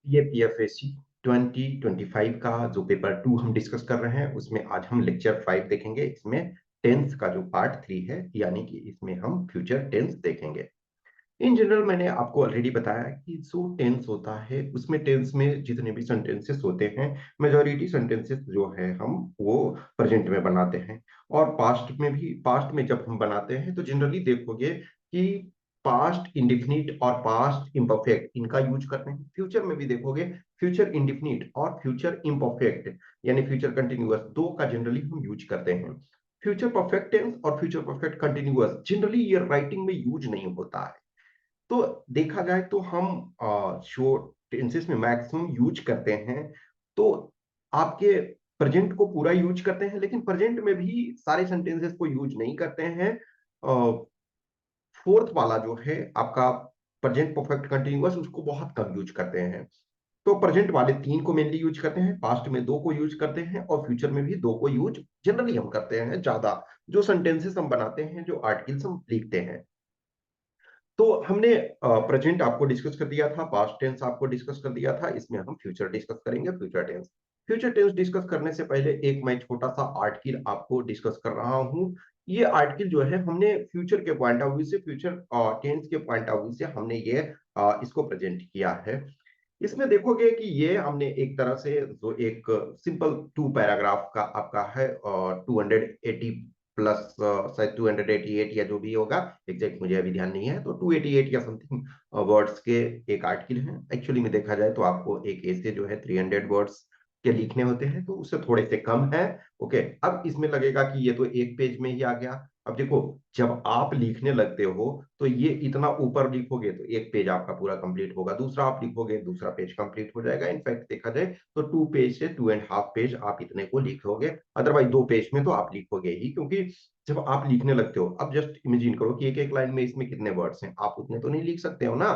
ये पीएफएससी 2025 का जो पेपर 2 हम डिस्कस कर रहे हैं उसमें आज हम लेक्चर 5 देखेंगे। इसमें टेंस का जो पार्ट 3 है, यानी कि इसमें हम फ्यूचर टेंस देखेंगे। इन जनरल मैंने आपको ऑलरेडी बताया कि जो टेंस होता है उसमें टेंस में जितने भी सेंटेंसेस होते हैं, मेजॉरिटी सेंटेंसेस जो है हम वो प्रेजेंट में बनाते हैं। और पास्ट में जब हम बनाते हैं तो जनरली देखोगे कि पास्ट इंडिफिनिट और पास्ट इम्परफेक्ट इनका यूज करते हैं। फ्यूचर में भी देखोगे फ्यूचर इंडिफिनिट और फ्यूचर इम्परफेक्ट यानी फ्यूचर कंटिन्यूअस दो का जनरली हम यूज करते हैं। फ्यूचर परफेक्ट टेंस और फ्यूचर परफेक्ट कंटिन्यूअस जनरली ये राइटिंग में यूज नहीं होता है। तो देखा जाए तो हम शॉर्ट टेंसेस में मैक्सिमम यूज करते हैं। तो आपके प्रेजेंट को पूरा यूज करते हैं, लेकिन प्रेजेंट में भी सारे सेंटेंसेस को यूज नहीं करते हैं। फोर्थ वाला जो है आपका प्रेजेंट परफेक्ट कंटिन्यूअस, उसको बहुत कम यूज करते हैं। तो प्रेजेंट वाले 3 को मेनली यूज करते हैं, पास्ट में 2 को यूज करते हैं और फ्यूचर में भी 2 को यूज जनरली हम करते हैं ज्यादा। जो सेंटेंसेस हम बनाते हैं, जो आर्टिकल्स हम लिखते हैं। तो हमने प्रेजेंट आपको डिस्कस कर दिया था, पास्ट टेंस आपको डिस्कस कर दिया था, इसमें हम फ्यूचर डिस्कस करेंगे, future tense. Future tense discuss करने से पहले एक मैं छोटा सा आर्टिकल आपको डिस्कस कर रहा हूं। ये आर्टिकल जो है हमने फ्यूचर के पॉइंट ऑफ व्यू से, फ्यूचर टेंस के पॉइंट ऑफ व्यू से हमने ये इसको प्रेजेंट किया है। इसमें देखोगे कि ये हमने एक तरह से जो एक सिंपल 2 पैराग्राफ का आपका है और 280 प्लस शायद 288 या जो भी होगा, एग्जैक्ट मुझे अभी ध्यान नहीं है, तो 288 या समथिंग वर्ड्स के एक आर्टिकल है। एक्चुअली में देखा जाए तो आपको एक ऐसे जो है 300 वर्ड्स के लिखने होते हैं, तो उससे थोड़े से कम है। ओके, अब इसमें लगेगा कि ये तो एक पेज में ही आ गया। अब देखो, जब आप लिखने लगते हो तो ये इतना ऊपर लिखोगे तो एक पेज आपका पूरा कंप्लीट होगा, दूसरा आप लिखोगे दूसरा पेज कंप्लीट हो जाएगा। इनफैक्ट देखा जाए तो 2 पेज से 2.5 पेज आप इतने को लिखोगे। अदरवाइज 2 पेज में तो आप लिखोगे ही, क्योंकि जब आप लिखने लगते हो, अब जस्ट इमेजिन करो कि एक एक लाइन में इसमें कितने वर्ड्स हैं, आप उतने तो नहीं लिख सकते हो ना।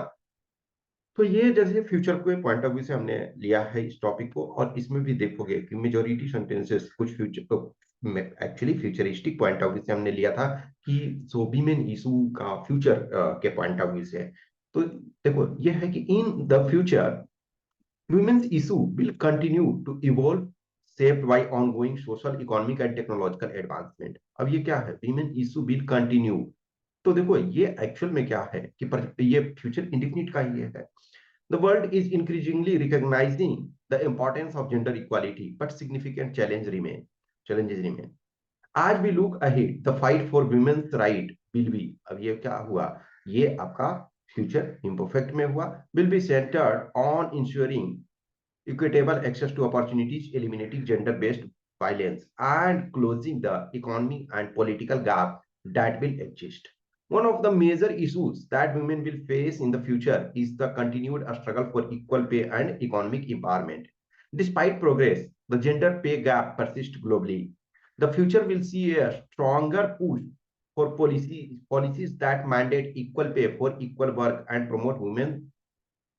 तो ये जैसे फ्यूचर के पॉइंट ऑफ व्यू से हमने लिया है इस टॉपिक को, और इसमें भी देखोगे कि मेजोरिटी सेंटेंसेस कुछ फ्यूचर तो actually futuristic point of view से हमने लिया था कि जो वीमेन इशू का फ्यूचर के पॉइंट ऑफ व्यू से है। तो देखो ये है कि in the future women's issue will continue to evolve, shaped by ongoing social, economic and technological advancement। अब ये क्या है, women issue will continue। तो देखो ये एक्चुअल में क्या है कि ये फ्यूचर इंडिफिनिट का ही है। The world is increasingly recognizing the importance of gender equality, but significant challenges remain. As we look ahead, the fight for women's right will be, अब ये क्या हुआ, ये आपका फ्यूचर इम्परफेक्ट में हुआ, will be centered on ensuring equitable access to opportunities, eliminating gender-based violence, and closing the economic and political gap that will exist. One of the major issues that women will face in the future is the continued struggle for equal pay and economic empowerment. Despite progress, the gender pay gap persists globally. The future will see a stronger push for policies that mandate equal pay for equal work and promote women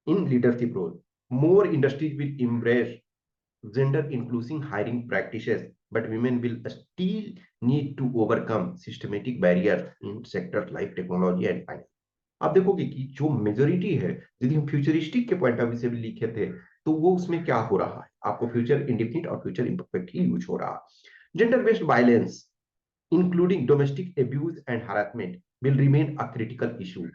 in leadership roles. More industries will embrace gender inclusive hiring practices, but women will still need to overcome systematic barriers in sectors like technology and finance. आप देखोगे कि जो majority है, यदि हम futuristic के point of view से भी लिखे थे, तो वो उसमें क्या हो रहा है, आपको फ्यूचर इंडिफिनिट और फ्यूचर इम्परफेक्ट ही यूज हो रहा है। Gender based violence including domestic abuse and harassment will remain a critical issue.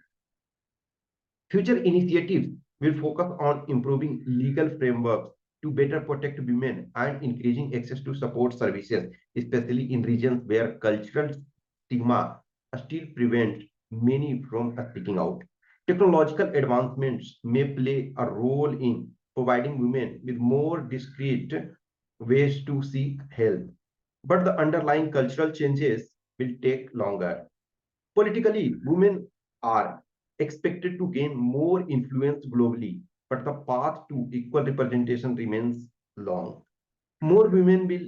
Future initiatives will focus on improving legal frameworks to better protect women and increasing access to support services, especially in regions where cultural stigma still prevents many from speaking out. Technological advancements may play a role in providing women with more discreet ways to seek help, but the underlying cultural changes will take longer. Politically, women are expected to gain more influence globally, but the path to equal representation remains long. More women will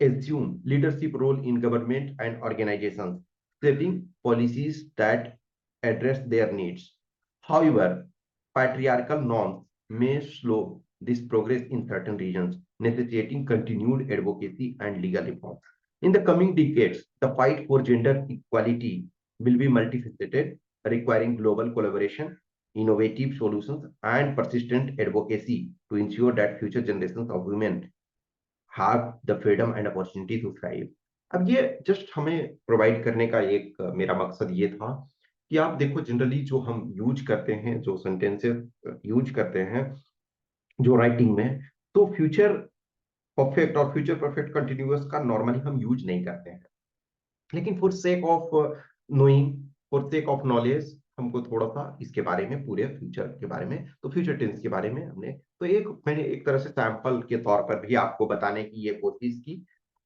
assume leadership role in government and organizations, shaping policies that address their needs. However, patriarchal norms may slow this progress in certain regions, necessitating continued advocacy and legal reform. In the coming decades, the fight for gender equality will be multifaceted, requiring global collaboration, innovative solutions and persistent advocacy to ensure that future generations of women have the freedom and opportunity to thrive. अब ये just हमें provide करने का एक मेरा मकसद ये था कि आप देखो जनरली जो हम यूज करते हैं, जो सेंटेंसेस यूज करते हैं जो राइटिंग में, तो फ्यूचर परफेक्ट और फ्यूचर परफेक्ट कंटिन्यूअस का नॉर्मली हम यूज नहीं करते हैं। लेकिन for sake of knowing, for sake of knowledge, हमको थोड़ा सा इसके बारे में, पूरे फ्यूचर के बारे में, तो फ्यूचर टेंस के बारे में हमने तो एक मैंने एक तरह से सैंपल के तौर पर भी आपको बताने की ये कोशिश की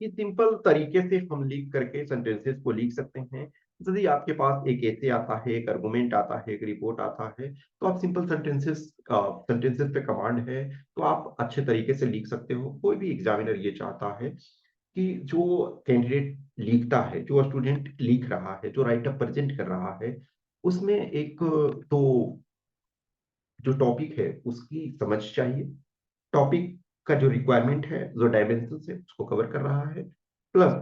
कि सिंपल तरीके से हम लिख करके सेंटेंसेस को लिख सकते हैं। यदि आपके पास एक ऐसे आता है, एक आर्गुमेंट आता है, एक रिपोर्ट आता है, तो आप सिंपल सेंटेंसेस पे कमांड है तो आप अच्छे तरीके से लिख सकते हो। कोई भी एग्जामिनर ये चाहता है कि जो कैंडिडेट लिखता है, जो स्टूडेंट लिख रहा है, जो राइटर प्रेजेंट कर रहा है, उसमें एक तो जो टॉपिक है उसकी समझ चाहिए, टॉपिक का जो रिक्वायरमेंट है, जो डायमेंशन है उसको कवर कर रहा है, प्लस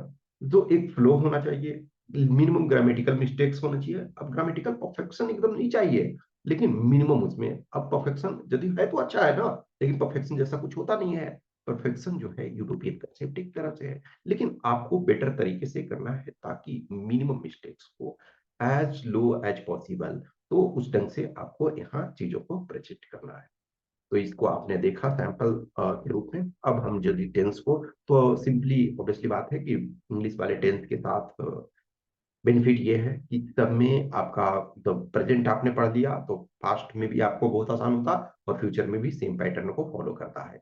जो एक फ्लो होना चाहिए, मिनिमम ग्रामेटिकल मिस्टेक्स होना चाहिए। अब ग्रामेटिकल परफेक्शन एकदम नहीं चाहिए, लेकिन मिनिमम उसमें। अब परफेक्शन यदि है तो अच्छा है ना, लेकिन परफेक्शन जैसा कुछ होता नहीं है। परफेक्शन जो है यूरोपियन कंसेप्ट एक तरह से है, लेकिन आपको बेटर तरीके से करना है ताकि मिनिमम मिस्टेक्स को एज लो एज पॉसिबल, तो उस ढंग से आपको यहाँ चीजों को प्रेजेंट करना है। तो इसको आपने देखा सैंपल के रूप में। अब हम यदि टेंस को, तो सिंपली ऑब्वियसली बात है कि इंग्लिश वाले टेंस के साथ बेनिफिट ये है कि सब में आपका तो प्रेजेंट आपने पढ़ दिया तो पास्ट में भी आपको बहुत आसान होता, और फ्यूचर में भी सेम पैटर्न को फॉलो करता है।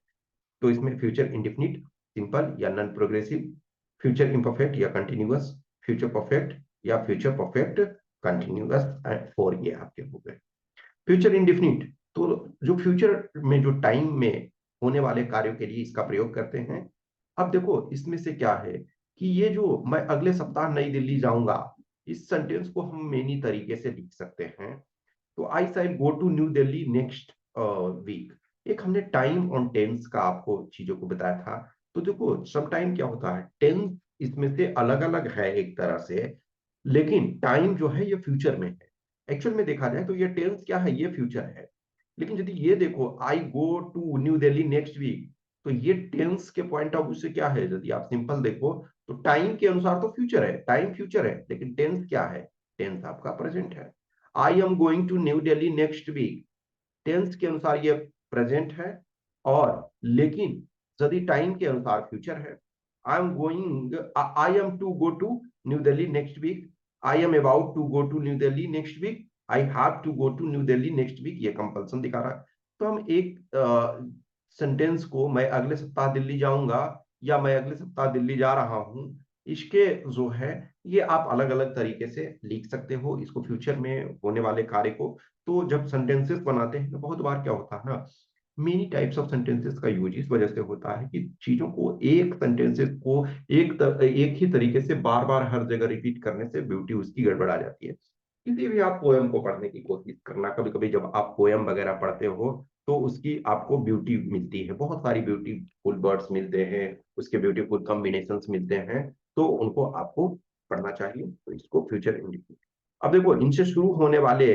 तो इसमें फ्यूचर इंडेफिनिट, सिंपल या नॉन प्रोग्रेसिव, फ्यूचर इम्परफेक्ट या कंटिन्यूअस, फ्यूचर परफेक्ट या future perfect continuous, and four ये आपके हो गए। फ्यूचर इंडिफिनिट, तो जो फ्यूचर में जो टाइम में होने वाले कार्यों के लिए इसका प्रयोग करते हैं। अब देखो इसमें से क्या है कि ये जो मैं अगले सप्ताह नई दिल्ली जाऊंगा, इस सेंटेंस को हम मेनी तरीके से लिख सकते हैं। तो I shall go to new Delhi next week. एक हमने टाइम ऑन टेंस का आपको चीजों को बताया था। तो देखो सम टाइम क्या होता है, टेंस इसमें से अलग अलग है एक तरह से, लेकिन टाइम जो है ये फ्यूचर में है। एक्चुअल में देखा जाए तो ये टेंस क्या है, ये फ्यूचर है। लेकिन यदि ये देखो I go to new Delhi next week, तो ये टेंस के पॉइंट ऑफ व्यू से क्या है, यदि आप सिंपल देखो तो टाइम के अनुसार तो फ्यूचर है, टाइम फ्यूचर है, लेकिन टेंस क्या है, टेंस आपका प्रेजेंट है। I am going to new Delhi next week, tense के अनुसार ये प्रेजेंट है, और लेकिन यदि टाइम के अनुसार फ्यूचर है। I am to go to new Delhi next week, I am about to go to new Delhi next week, I have to go to new Delhi next week, ये कंपल्सन दिखा रहा है। तो हम एक सेंटेंस को मैं अगले सप्ताह दिल्ली जाऊंगा या मैं अगले सप्ताह दिल्ली जा रहा हूं, इसके जो है ये आप अलग अलग तरीके से लिख सकते हो इसको, फ्यूचर में होने वाले कार्य को। तो जब सेंटेंसेस बनाते हैं तो बहुत बार क्या होता है ना, मेनी टाइप्स ऑफ सेंटेंसेस का यूज इस वजह से होता है कि चीजों को, एक सेंटेंसेस को एक ही तरीके से बार बार हर जगह रिपीट करने से ब्यूटी उसकी गड़बड़ा जाती है। किसी भी आप पोएम को पढ़ने की कोशिश करना, कभी कभी जब आप पोएम वगैरह पढ़ते हो तो उसकी आपको ब्यूटी मिलती है, बहुत सारी ब्यूटीफुल वर्ड्स मिलते हैं, उसके ब्यूटीफुल कॉम्बिनेशंस मिलते हैं, तो उनको आपको पढ़ना चाहिए। तो इसको फ्यूचर इंडिकेट। अब देखो इनसे शुरू होने वाले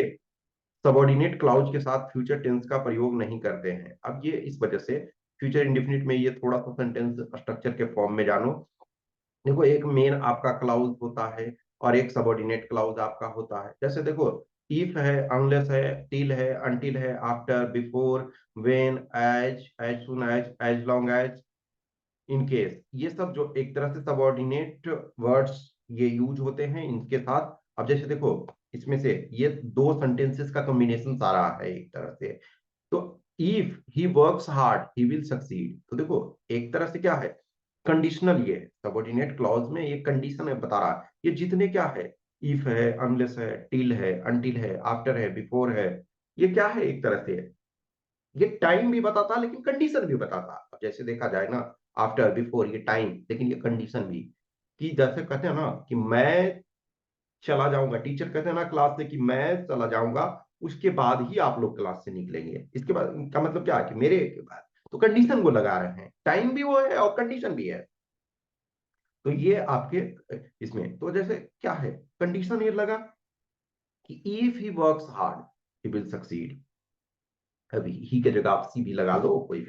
सबॉर्डिनेट क्लाउज के साथ फ्यूचर टेंस का प्रयोग नहीं करते हैं। अब ये इस वजह से फ्यूचर इंडेफिनिट में ये थोड़ा सा सेंटेंस स्ट्रक्चर के फॉर्म में जानो। देखो एक मेन आपका क्लाउज होता है और एक सबॉर्डिनेट क्लाउज आपका होता है। जैसे देखो इफ है, अनलेस है, टिल है, अनटिल है, after, before, when, as soon as long as, in case, ये सब जो एक तरह से सबऑर्डिनेट वर्ड्स ये यूज होते हैं इनके साथ। अब जैसे देखो इसमें से ये दो सेंटेंसेस का कॉम्बिनेशन सारा है एक तरह से। तो if he works hard he will succeed, तो देखो एक तरह से क्या है, कंडीशनल, ये सबऑर्डिनेट क्लॉज में ये कंडीशन है बता रहा है, ये जितने क्या है, इफ है, अनलेस है, टिल है, अनटिल है, आफ्टर है, बिफोर है, ये क्या है एक तरह से, ये टाइम भी बताता लेकिन कंडीशन भी बताता। अब जैसे देखा जाए ना, आफ्टर, बिफोर, ये टाइम, लेकिन ये कंडीशन भी, कि जैसे कहते हैं ना कि मैं चला जाऊंगा, टीचर कहते हैं ना क्लास से कि मैं चला जाऊंगा, उसके बाद ही आप लोग क्लास से निकलेंगे, इसके बाद का मतलब क्या है कि मेरे के बाद, तो कंडीशन को लगा रहे हैं, टाइम भी वो है और कंडीशन भी है। तो ये आपके इसमें तो जैसे क्या है, कंडीशन ये लगा कि if he works hard he will succeed, अभी ही के जगह आप सी भी लगा लो, कोई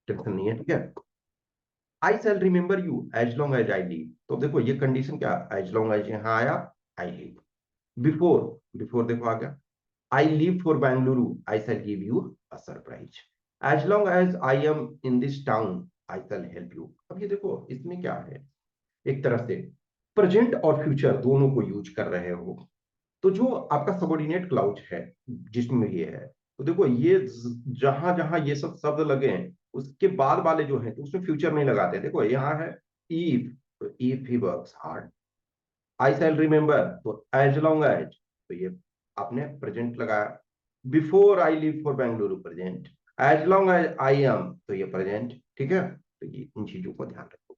टेंशन नहीं है, ठीक है। I shall remember you as long as I live, तो देखो ये कंडीशन क्या, एज लॉन्ग एज यहाँ आया, आई लीव। बिफोर, बिफोर देखो आ गया, I leave for Bengaluru, I shall give you a surprise. As long as I am in this town, I shall help you. अब ये देखो इसमें क्या है, एक तरह से प्रेजेंट और फ्यूचर दोनों को यूज कर रहे हो। तो जो आपका सबॉर्डिनेट क्लाउज है जिसमें ये है, तो देखो ये जहां जहां ये सब शब्द लगे हैं उसके बाद वाले जो है तो उसमें फ्यूचर नहीं लगाते। देखो यहाँ है इफ, तो if he works hard. I shall remember, तो एज लॉन्ग एज, तो ये आपने प्रेजेंट लगाया। Before I leave for Bengaluru, present. As long as I am, तो ये प्रेजेंट, ठीक है। तो ये इन चीजों को ध्यान रखो।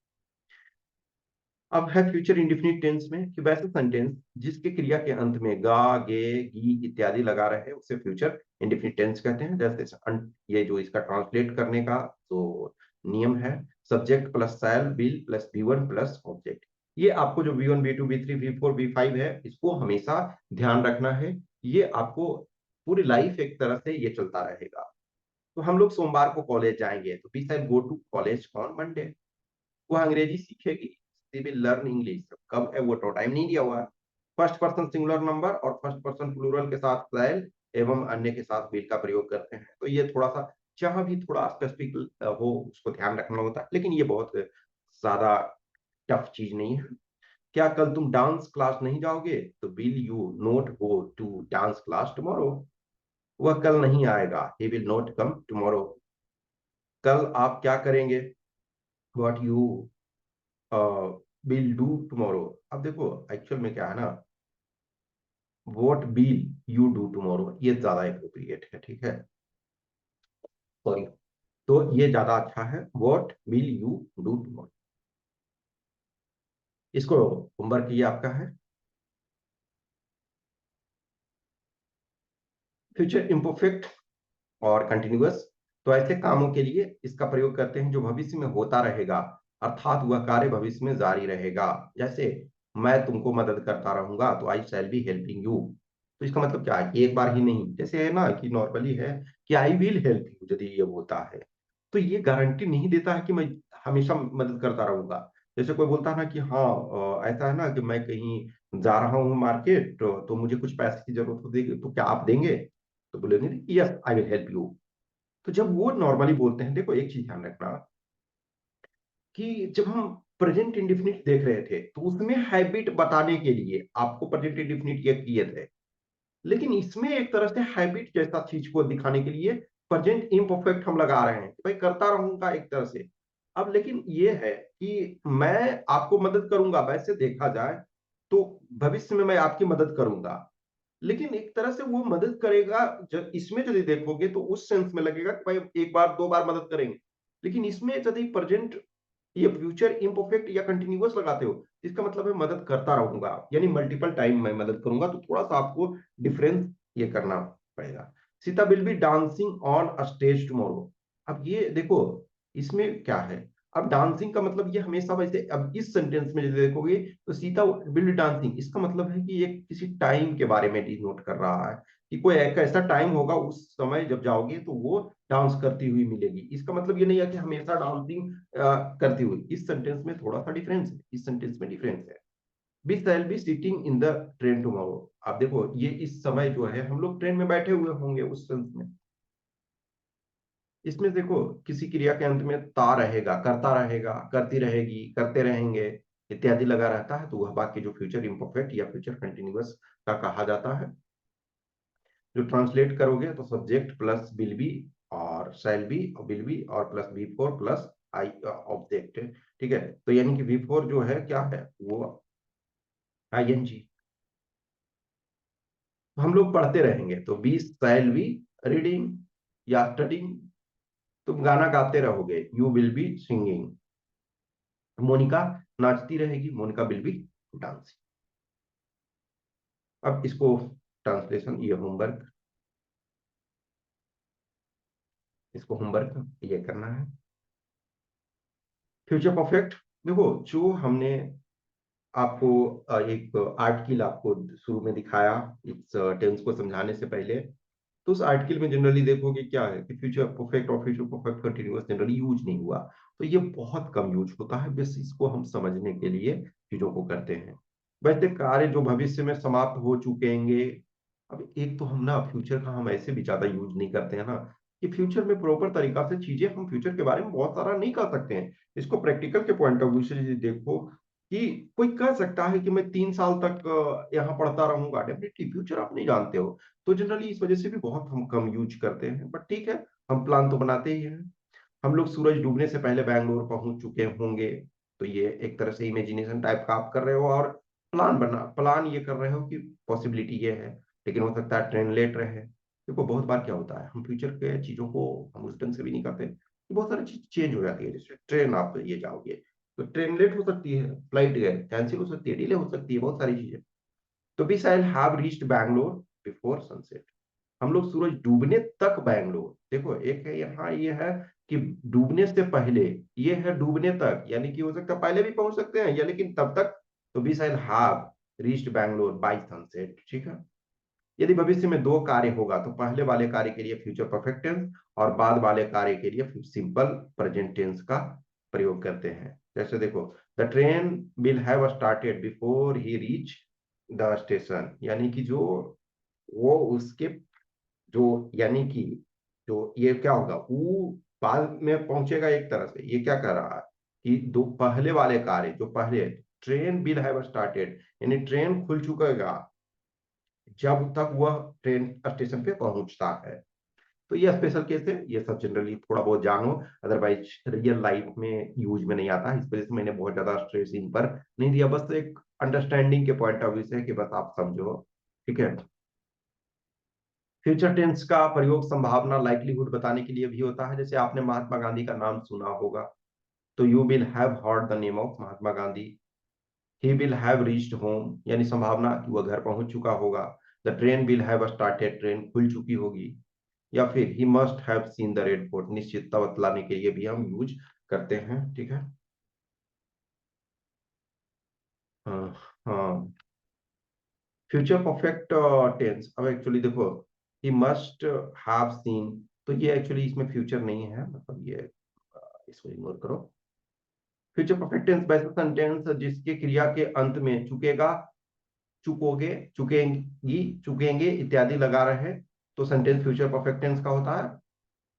अब है फ्यूचर इंडिफिनिट टेंस में कि वैसे सेंटेंस जिसके क्रिया के अंत में गा, गे, गी इत्यादि लगा रहे हैं उसे फ्यूचर इंडिफिनिट टेंस कहते हैं। जैसे ये जो इसका ट्रांसलेट करने का तो नियम है, subject plus shall will plus V one plus object. ये आपको जो V1 V2 V3 V4 V5 है इसको हमेशा ध्यान रखना है। ये आपको पूरी लाइफ एक तरह से ये चलता रहेगा। तो हम लोग सोमवार को कॉलेज जाएंगे तो we shall go to college on Monday. वो अंग्रेजी सीखेगी, शी विल लर्न इंग्लिश। कब है वो तो टाइम नहीं दिया हुआ है। फर्स्ट पर्सन सिंगुलर नंबर और फर्स्ट पर्सन प्लूरल के साथ शैल एवं अन्य के साथ विल का प्रयोग करते हैं। तो ये थोड़ा सा जहां भी थोड़ा स्पेसिफिक हो उसको ध्यान रखना होता है, लेकिन ये बहुत ज्यादा टफ चीज नहीं है। क्या कल तुम डांस क्लास नहीं जाओगे, तो will you not go to dance class tomorrow. वह कल नहीं आएगा, he will not come tomorrow. कल आप क्या करेंगे, what you will do tomorrow. अब देखो एक्चुअल में क्या है ना, what will you do tomorrow ये ज्यादा अप्रोप्रिएट है, ठीक है, सॉरी। तो ये ज्यादा अच्छा है, what will you do tomorrow. इसको होमवर्क ये आपका है। फ्यूचर इम्परफेक्ट और कंटिन्यूअस, तो ऐसे कामों के लिए इसका प्रयोग करते हैं जो भविष्य में होता रहेगा, अर्थात वह कार्य भविष्य में जारी रहेगा। जैसे मैं तुमको मदद करता रहूंगा, तो I shall be helping you. तो इसका मतलब क्या है, एक बार ही नहीं, जैसे है ना कि नॉर्मली है कि आई विल हेल्प यू, यदि ये होता है तो ये गारंटी नहीं देता है कि मैं हमेशा मदद करता रहूंगा। जैसे कोई बोलता है ना कि हाँ ऐसा है ना कि मैं कहीं जा रहा हूँ मार्केट, तो मुझे कुछ पैसे की जरूरत होगी, तो क्या आप देंगे, तो बोलेंगे yes I will help you. तो जब वो नॉर्मली बोलते हैं, देखो एक चीज ध्यान रखना कि जब हम प्रेजेंट इंडिफिनिट देख रहे थे तो उसमें हैबिट बताने के लिए आपको प्रेजेंट इंडिफिनिट ये किए थे, लेकिन इसमें एक तरह से हैबिट जैसा चीज को दिखाने के लिए प्रेजेंट इम्परफेक्ट हम लगा रहे हैं कि भाई करता रहूंगा एक तरह से। अब लेकिन ये है कि मैं आपको मदद करूंगा, वैसे देखा जाए तो भविष्य में मैं आपकी मदद करूंगा, लेकिन एक तरह से वो मदद करेगा। जब इसमें यदि देखोगे तो उस सेंस में लगेगा कि भाई एक बार दो बार मदद करेंगे, लेकिन इसमें यदि प्रेजेंट ये फ्यूचर इम्परफेक्ट या कंटिन्यूअस लगाते हो, इसका मतलब है मदद करता रहूंगा, यानी मल्टीपल टाइम मैं मदद करूंगा। तो थोड़ा सा आपको डिफरेंस ये करना पड़ेगा। Sita will be dancing on a stage tomorrow. अब ये देखो इसमें क्या है, अब डांसिंग का मतलब ये हमेशा वैसे, अब इस सेंटेंस में यदि देखोगे तो सीता विल बी डांसिंग, इसका मतलब है कि ये किसी टाइम के बारे में डिनोट कर रहा है कि कोई एक ऐसा टाइम होगा उस समय जब जाओगे तो वो डांस करती हुई मिलेगी। इसका मतलब ये नहीं है कि हमेशा डांसिंग करती हुई। इस सेंटेंस में थोड़ा सा डिफरेंस है, इस सेंटेंस में डिफरेंस है। We shall be sitting in the train tomorrow. आप देखो ये इस समय जो है हम लोग ट्रेन में बैठे हुए होंगे उस सेंस में। इसमें देखो किसी क्रिया के अंत में ता रहेगा, करता रहेगा, करती रहेगी, करते रहेंगे इत्यादि लगा रहता है, तो वह वाक्य जो फ्यूचर इम्परफेक्ट या फ्यूचर कंटिन्यूअस का कहा जाता है। जो ट्रांसलेट करोगे तो सब्जेक्ट प्लस विल बी और शैल बी और विल बी और plus V four plus I object, ठीक है। तो यानी कि वी फोर जो है क्या है वो आई एन जी। हम लोग पढ़ते रहेंगे तो बी शैल बी रीडिंग या स्टडिंग। तुम गाना गाते रहोगे, you will be singing. Monica नाचती रहेगी, मोनिका विल बी डांसिंग। अब इसको ट्रांसलेशन, ये होमवर्क, इसको होमवर्क ये करना है। फ्यूचर परफेक्ट, देखो जो हमने आपको एक आर्टिकल आपको शुरू में दिखाया इस टेंस को समझाने से पहले, तो उस आर्टिकल में जनरली देखोगे क्या है कि फ्यूचर परफेक्ट और future perfect continuous generally use नहीं हुआ। तो ये बहुत कम यूज होता है, बस इसको हम समझने के लिए चीजों को करते हैं। वैसे कार्य जो भविष्य में समाप्त हो चुकेंगे, अब एक तो हम ना फ्यूचर का हम ऐसे भी ज्यादा यूज नहीं करते हैं ना, कि फ्यूचर में प्रॉपर तरीका से चीजें हम फ्यूचर के बारे में बहुत सारा नहीं कर सकते हैं। इसको प्रैक्टिकल के पॉइंट ऑफ व्यू से यदि देखो, कि कोई कह सकता है कि मैं 3 साल तक यहाँ पढ़ता रहूंगा, डेफिनेटली फ्यूचर आप नहीं जानते हो। तो जनरली इस वजह से भी बहुत हम कम यूज करते हैं, बट ठीक है, हम प्लान तो बनाते ही हैं। हम लोग सूरज डूबने से पहले बैंगलोर पहुंच चुके होंगे, तो ये एक तरह से इमेजिनेशन टाइप का आप कर रहे हो, और प्लान ये कर रहे हो कि पॉसिबिलिटी ये है, लेकिन हो सकता है ट्रेन लेट रहे। देखो बहुत बार क्या होता है, हम फ्यूचर के चीजों को हम उस ढंग से भी नहीं करते, कि बहुत सारी चीज चेंज हो जाती है। जैसे ट्रेन आप ये जाओगे, तो ट्रेन लेट हो सकती है, फ्लाइट कैंसिल हो सकती है, डिले हो सकती है, बहुत सारी चीजें। तो be I have reached Bangalore before sunset. हम लोग सूरज डूबने तक बैंगलोर, देखो एक है यहाँ ये है कि डूबने से पहले, ये है डूबने तक, यानी कि हो सकता है पहले भी पहुंच सकते हैं या लेकिन तब तक। तो be I have reached Bangalore by sunset, ठीक है। यदि भविष्य में दो कार्य होगा, तो पहले वाले कार्य के लिए फ्यूचर परफेक्ट टेंस और बाद वाले कार्य के लिए सिंपल प्रेजेंट टेंस का प्रयोग करते हैं। जैसे देखो, the train will have started before he reach the station, यानी कि जो वो उसके जो, यानी कि जो ये क्या होगा, वो बाद में पहुंचेगा। एक तरह से ये क्या कर रहा है कि दो पहले वाले कार्य, जो पहले ट्रेन विल हैव स्टार्टेड, यानी ट्रेन खुल चुकेगा जब तक वह ट्रेन स्टेशन पे पहुंचता है। तो ये स्पेशल केस है, ये सब जनरली थोड़ा बहुत जानो, अदरवाइज रियल लाइफ में यूज में नहीं आता। इस वजह से मैंने बहुत ज्यादा स्ट्रेस इन पर नहीं दिया, बस एक अंडरस्टैंडिंग के पॉइंट ऑफ व्यू से कि बस आप समझो, ठीक है। फ्यूचर टेंस का प्रयोग संभावना लाइक्लीहुड बताने के लिए भी होता है। जैसे आपने महात्मा गांधी का नाम सुना होगा, तो you will have heard the name of Mahatma Gandhi. He will have reached home, यानी संभावना कि वह घर पहुंच चुका होगा। The train will have started, train खुल चुकी होगी। या फिर he must have seen the red fort, निश्चितता बतलाने के लिए भी हम यूज करते हैं, ठीक है। हाँ, हाँ। फ्यूचर परफेक्ट टेंस, अब एक्चुअली देखो, ही मस्ट हैव सीन, तो ये एक्चुअली इसमें फ्यूचर नहीं है, मतलब ये इसको इग्नोर करो। फ्यूचर परफेक्ट टेंस वैसा सेंटेंस जिसके क्रिया के अंत में चुकेगा, चुकोगे, चुकेंगी, चुकेंगे इत्यादि लगा रहे, तो सेंटेंस फ्यूचर परफेक्ट टेंस का होता है।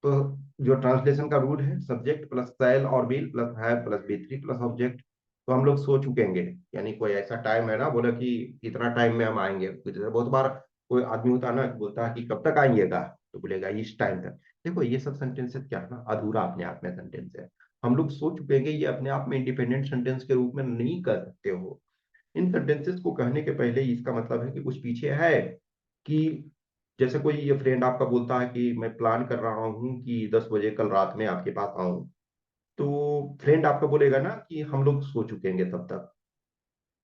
तो जो ट्रांसलेशन का रूल है, सब्जेक्ट प्लस सैल और will plus have plus V three plus object. तो हम लोग सो चुकेंगे, यानी कोई ऐसा टाइम है ना, बोला कि इतना टाइम में हम आएंगे। तो जैसे बहुत बार कोई आदमी होता है ना, बोलता है कि कब तक आइएगा, तो बोलेगा इस टाइम तक। देखो ये सब सेंटेंसेस क्या है ना, अधूरा अपने आप में सेंटेंस है। हम लोग सो चुकेंगे, ये अपने आप में इंडिपेंडेंट सेंटेंस के रूप में नहीं कर सकते हो। इन सेंटेंसेस को कहने के पहले ही इसका मतलब है कि कुछ पीछे है, कि जैसे कोई ये फ्रेंड आपका बोलता है कि मैं प्लान कर रहा हूँ कि 10 बजे कल रात में आपके पास आऊं, तो फ्रेंड आपका बोलेगा ना कि हम लोग सो चुकेंगे तब तक।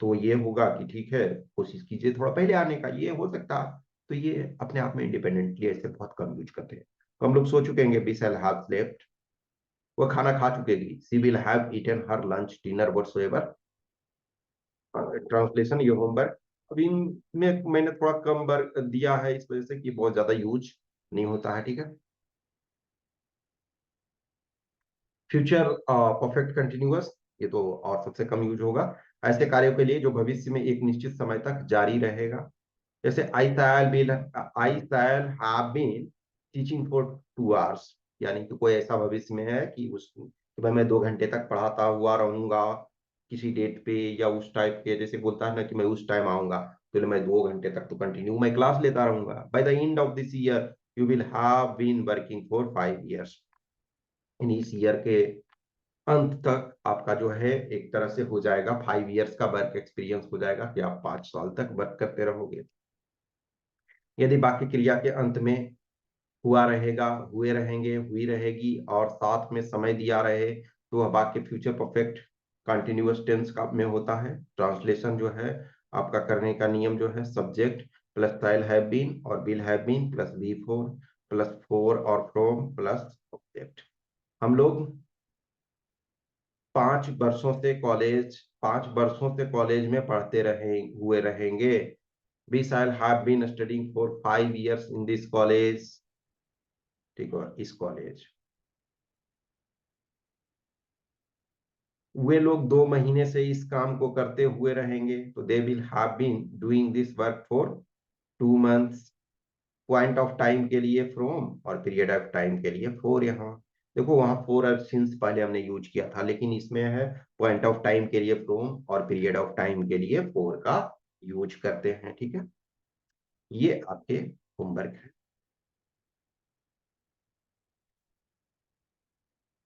तो ये होगा कि ठीक है, कोशिश कीजिए थोड़ा पहले आने का, ये हो सकता है। तो ये अपने आप में इंडिपेंडेंटली ऐसे बहुत कम यूज करते हैं। तो हम लोग सो चुकेंगे, बी शैल हैव स्लेप्ट। वो खाना खा चुकेगी, she will have eaten her lunch dinner whatsoever. Translation, ये होमवर्क। अभी इनमें मैंने थोड़ा कम वर्क दिया है, इस वजह से कि बहुत ज्यादा यूज नहीं होता है, ठीक है। फ्यूचर परफेक्ट कंटिन्यूअस, ये तो और सबसे कम यूज होगा ऐसे कार्यों के लिए जो भविष्य में एक निश्चित समय तक जारी रहेगा। जैसे I shall have been teaching for 2 hours, यानी कि कोई ऐसा भविष्य में है कि उस कि भाई मैं 2 घंटे तक पढ़ाता हुआ रहूंगा किसी डेट पे, या उस टाइप के, जैसे बोलता है ना कि मैं उस टाइम आऊंगा, तो मैं 2 घंटे तक तो कंटिन्यू मैं क्लास लेता रहूंगा। By the end of this year you will have been working for 5 years, in इस ईयर के अंत तक आपका जो है एक तरह से हो जाएगा 5 इयर्स का वर्क एक्सपीरियंस हो जाएगा, कि आप 5 साल तक वर्क करते रहोगे। यदि वाक्य क्रिया के अंत में हुआ रहेगा, हुए रहेंगे, हुई रहेगी और साथ में समय दिया रहे, तो वह वाक्य फ्यूचर परफेक्ट कंटिन्यूअस टेंस का में होता है। ट्रांसलेशन जो है आपका करने का नियम जो है, subject plus shall have been और will have been plus be four plus four और फ्रॉम प्लस ऑब्जेक्ट। हम लोग 5 वर्षों से कॉलेज में पढ़ते रहे हुए रहेंगे, we shall have been studying for 5 years in this college, ठीक है, इस कॉलेज। वे लोग 2 महीने से इस काम को करते हुए रहेंगे, तो they will have been doing this work for 2 months। Point of time के लिए फ्रॉम, और पीरियड ऑफ टाइम के लिए फॉर। यहाँ देखो, वहां फॉर और सिंस पहले हमने यूज किया था, लेकिन इसमें है पॉइंट ऑफ टाइम के लिए फ्रॉम और पीरियड ऑफ टाइम के लिए फॉर का यूज करते हैं, ठीक है। ये आपके होमवर्क है।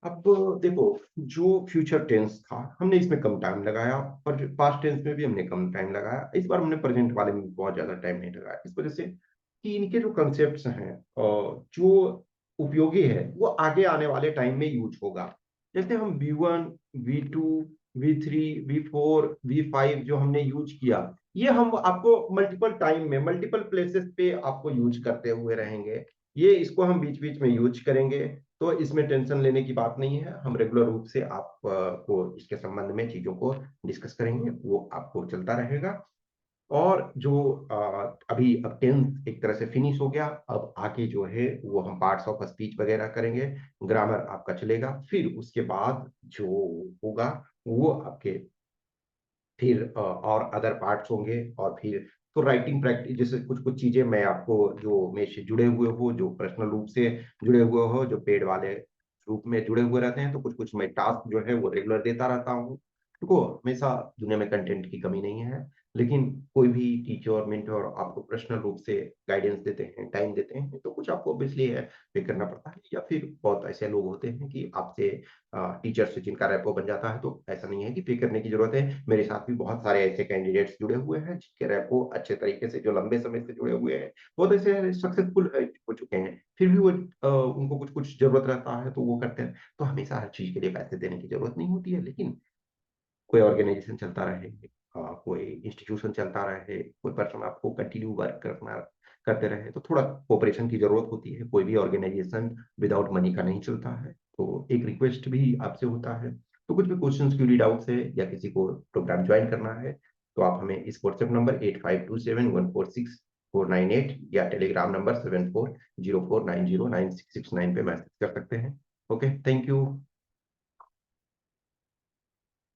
अब देखो, जो फ्यूचर टेंस था हमने इसमें कम टाइम लगाया, और पास्ट टेंस में भी हमने कम टाइम लगाया, इस बार हमने प्रेजेंट वाले में बहुत ज्यादा टाइम नहीं लगाया, इस वजह से कि इनके जो कंसेप्ट हैं और जो उपयोगी है वो आगे आने वाले टाइम में यूज होगा। जैसे हम V1, V2, V3, V4, V5 जो हमने यूज किया, ये हम आपको मल्टीपल टाइम में मल्टीपल प्लेसेस पे आपको यूज करते हुए रहेंगे। ये इसको हम बीच बीच में यूज करेंगे, तो इसमें टेंशन लेने की बात नहीं है। हम रेगुलर रूप से आप को इसके संबंध में चीजों को डिस्कस करेंगे, वो आपको चलता रहेगा। और जो अभी अब टेंस एक तरह से फिनिश हो गया, अब आगे जो है वो हम पार्ट्स ऑफ स्पीच वगैरह करेंगे, ग्रामर आपका चलेगा। फिर उसके बाद जो होगा वो आपके फिर और अदर पार्ट्स होंगे, और फिर तो राइटिंग प्रैक्टिस जैसे कुछ कुछ चीजें मैं आपको जो मेरे से जुड़े हुए हो, जो पर्सनल रूप से जुड़े हुए हो, जो पेड वाले रूप में जुड़े हुए रहते हैं, तो कुछ कुछ मैं टास्क जो है वो रेगुलर देता रहता हूँ। देखो, हमेशा दुनिया में कंटेंट की कमी नहीं है, लेकिन कोई भी टीचर मेंटर आपको पर्सनल रूप से गाइडेंस देते हैं, टाइम देते हैं, तो कुछ आपको ऑब्वियसली है पे करना पड़ता है। या फिर बहुत ऐसे लोग होते हैं कि आपसे टीचर से जिनका रैपो बन जाता है, तो ऐसा नहीं है कि पे करने की जरूरत है। मेरे साथ भी बहुत सारे ऐसे कैंडिडेट्स जुड़े हुए हैं जिनके रैपो अच्छे तरीके से, जो लंबे समय से जुड़े हुए हैं, बहुत ऐसे सक्सेसफुल हो चुके हैं। फिर भी वो उनको कुछ कुछ जरूरत रहता है तो वो करते हैं। तो हमेशा हर चीज के लिए पैसे देने की जरूरत नहीं होती है, लेकिन कोई ऑर्गेनाइजेशन चलता रहे, कोई इंस्टीट्यूशन चलता रहे, कोई पर्सन आपको कंटिन्यू वर्क करना करते रहे, तो थोड़ा कोऑपरेशन की जरूरत होती है। कोई भी ऑर्गेनाइजेशन विदाउट मनी का नहीं चलता है। तो एक रिक्वेस्ट भी आपसे होता है, तो कुछ भी क्वेश्चंस क्यूरी डाउट्स है या किसी को प्रोग्राम ज्वाइन करना है, तो आप हमें इस व्हाट्सएप नंबर 8527146498 या टेलीग्राम नंबर 7404909669 पे मैसेज कर सकते हैं। Okay, thank you.